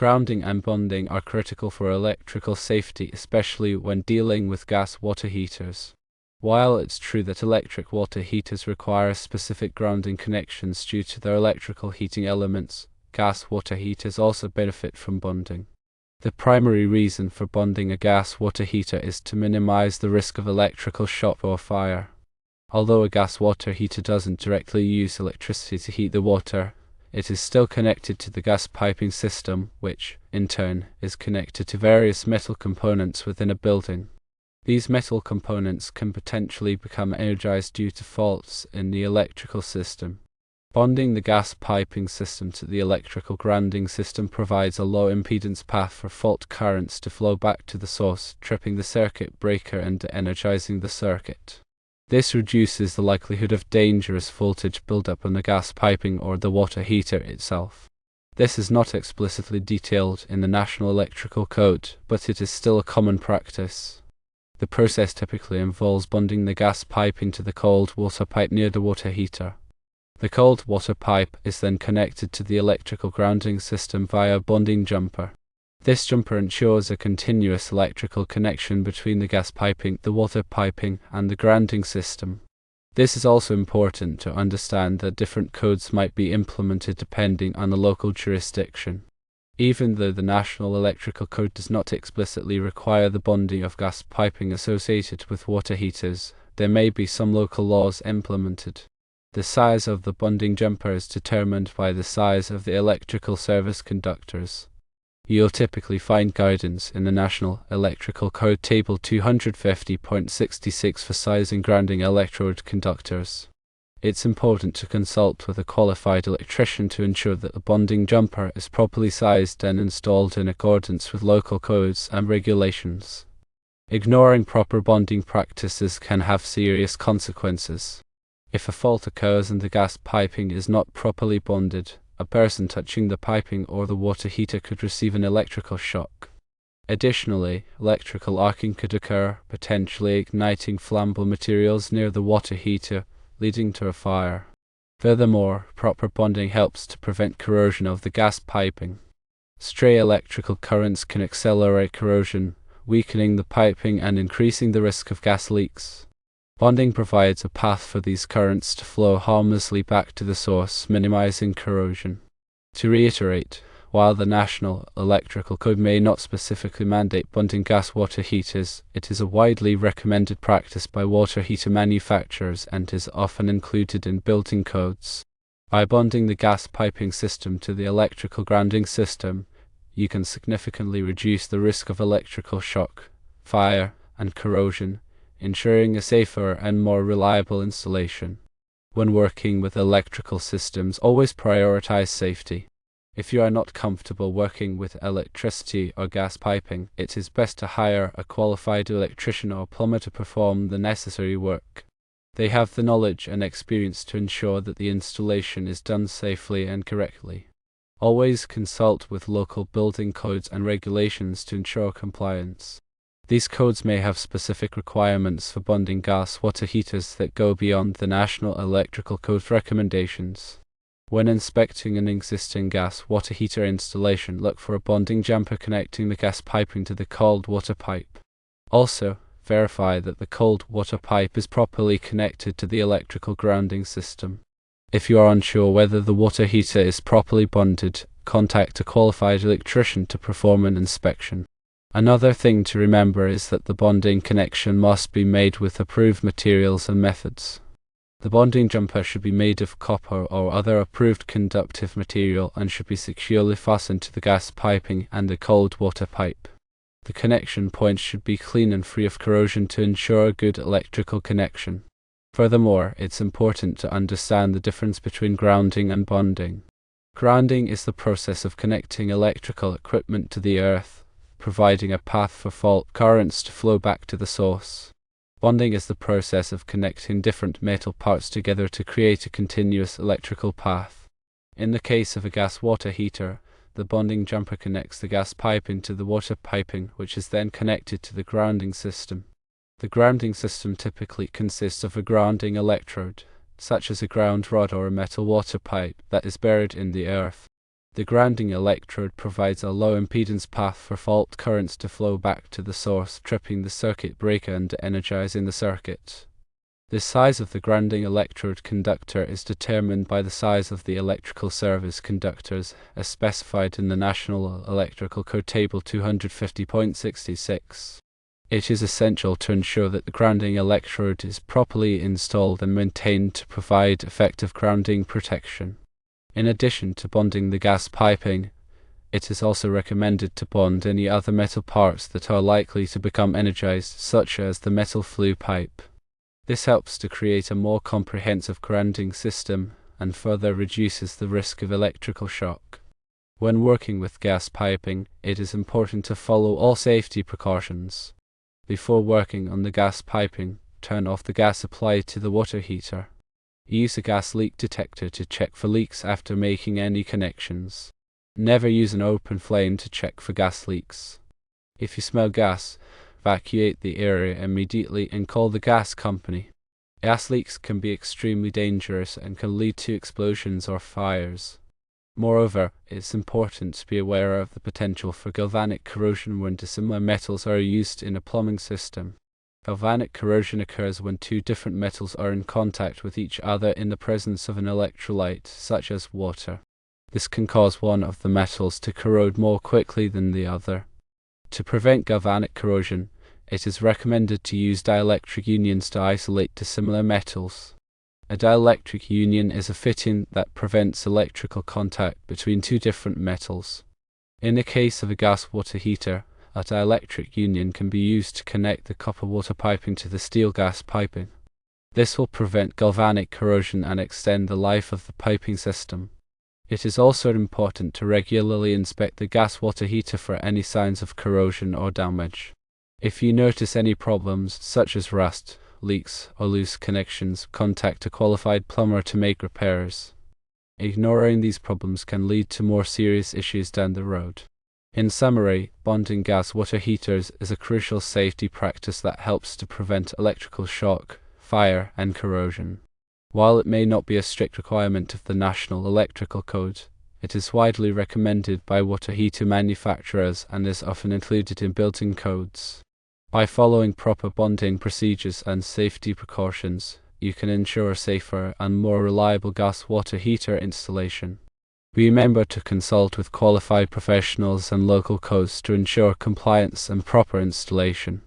Grounding and bonding are critical for electrical safety, especially when dealing with gas water heaters. While it's true that electric water heaters require specific grounding connections due to their electrical heating elements, gas water heaters also benefit from bonding. The primary reason for bonding a gas water heater is to minimize the risk of electrical shock or fire. Although a gas water heater doesn't directly use electricity to heat the water, it is still connected to the gas piping system, which, in turn, is connected to various metal components within a building. These metal components can potentially become energized due to faults in the electrical system. Bonding the gas piping system to the electrical grounding system provides a low impedance path for fault currents to flow back to the source, tripping the circuit breaker and de-energizing the circuit. This reduces the likelihood of dangerous voltage buildup on the gas piping or the water heater itself. This is not explicitly detailed in the National Electrical Code, but it is still a common practice. The process typically involves bonding the gas piping to the cold water pipe near the water heater. The cold water pipe is then connected to the electrical grounding system via a bonding jumper. This jumper ensures a continuous electrical connection between the gas piping, the water piping, and the grounding system. This is also important to understand that different codes might be implemented depending on the local jurisdiction. Even though the National Electrical Code does not explicitly require the bonding of gas piping associated with water heaters, there may be some local laws implemented. The size of the bonding jumper is determined by the size of the electrical service conductors. You'll typically find guidance in the National Electrical Code Table 250.66 for sizing grounding electrode conductors. It's important to consult with a qualified electrician to ensure that the bonding jumper is properly sized and installed in accordance with local codes and regulations. Ignoring proper bonding practices can have serious consequences. If a fault occurs and the gas piping is not properly bonded, a person touching the piping or the water heater could receive an electrical shock. Additionally, electrical arcing could occur, potentially igniting flammable materials near the water heater, leading to a fire. Furthermore, proper bonding helps to prevent corrosion of the gas piping. Stray electrical currents can accelerate corrosion, weakening the piping and increasing the risk of gas leaks. Bonding provides a path for these currents to flow harmlessly back to the source, minimizing corrosion. To reiterate, while the National Electrical Code may not specifically mandate bonding gas water heaters, it is a widely recommended practice by water heater manufacturers and is often included in building codes. By bonding the gas piping system to the electrical grounding system, you can significantly reduce the risk of electrical shock, fire, and corrosion, ensuring a safer and more reliable installation. When working with electrical systems, always prioritize safety. If you are not comfortable working with electricity or gas piping, it is best to hire a qualified electrician or plumber to perform the necessary work. They have the knowledge and experience to ensure that the installation is done safely and correctly. Always consult with local building codes and regulations to ensure compliance. These codes may have specific requirements for bonding gas water heaters that go beyond the National Electrical Code recommendations. When inspecting an existing gas water heater installation, look for a bonding jumper connecting the gas piping to the cold water pipe. Also, verify that the cold water pipe is properly connected to the electrical grounding system. If you are unsure whether the water heater is properly bonded, contact a qualified electrician to perform an inspection. Another thing to remember is that the bonding connection must be made with approved materials and methods. The bonding jumper should be made of copper or other approved conductive material and should be securely fastened to the gas piping and the cold water pipe. The connection points should be clean and free of corrosion to ensure a good electrical connection. Furthermore, it's important to understand the difference between grounding and bonding. Grounding is the process of connecting electrical equipment to the earth, providing a path for fault currents to flow back to the source. Bonding is the process of connecting different metal parts together to create a continuous electrical path. In the case of a gas water heater, the bonding jumper connects the gas piping to the water piping, which is then connected to the grounding system. The grounding system typically consists of a grounding electrode, such as a ground rod or a metal water pipe, that is buried in the earth. The grounding electrode provides a low impedance path for fault currents to flow back to the source, tripping the circuit breaker and energizing the circuit. The size of the grounding electrode conductor is determined by the size of the electrical service conductors, as specified in the National Electrical Code Table 250.66. It is essential to ensure that the grounding electrode is properly installed and maintained to provide effective grounding protection. In addition to bonding the gas piping, it is also recommended to bond any other metal parts that are likely to become energized, such as the metal flue pipe. This helps to create a more comprehensive grounding system and further reduces the risk of electrical shock. When working with gas piping, it is important to follow all safety precautions. Before working on the gas piping, turn off the gas supply to the water heater. Use a gas leak detector to check for leaks after making any connections. Never use an open flame to check for gas leaks. If you smell gas, evacuate the area immediately and call the gas company. Gas leaks can be extremely dangerous and can lead to explosions or fires. Moreover, it's important to be aware of the potential for galvanic corrosion when dissimilar metals are used in a plumbing system. Galvanic corrosion occurs when two different metals are in contact with each other in the presence of an electrolyte, such as water. This can cause one of the metals to corrode more quickly than the other. To prevent galvanic corrosion, it is recommended to use dielectric unions to isolate dissimilar metals. A dielectric union is a fitting that prevents electrical contact between two different metals. In the case of a gas-water heater, a dielectric union can be used to connect the copper-water piping to the steel gas piping. This will prevent galvanic corrosion and extend the life of the piping system. It is also important to regularly inspect the gas-water heater for any signs of corrosion or damage. If you notice any problems, such as rust, leaks, or loose connections, contact a qualified plumber to make repairs. Ignoring these problems can lead to more serious issues down the road. In summary, bonding gas-water heaters is a crucial safety practice that helps to prevent electrical shock, fire, and corrosion. While it may not be a strict requirement of the National Electrical Code, it is widely recommended by water heater manufacturers and is often included in built-in codes. By following proper bonding procedures and safety precautions, you can ensure a safer and more reliable gas-water heater installation. Remember to consult with qualified professionals and local codes to ensure compliance and proper installation.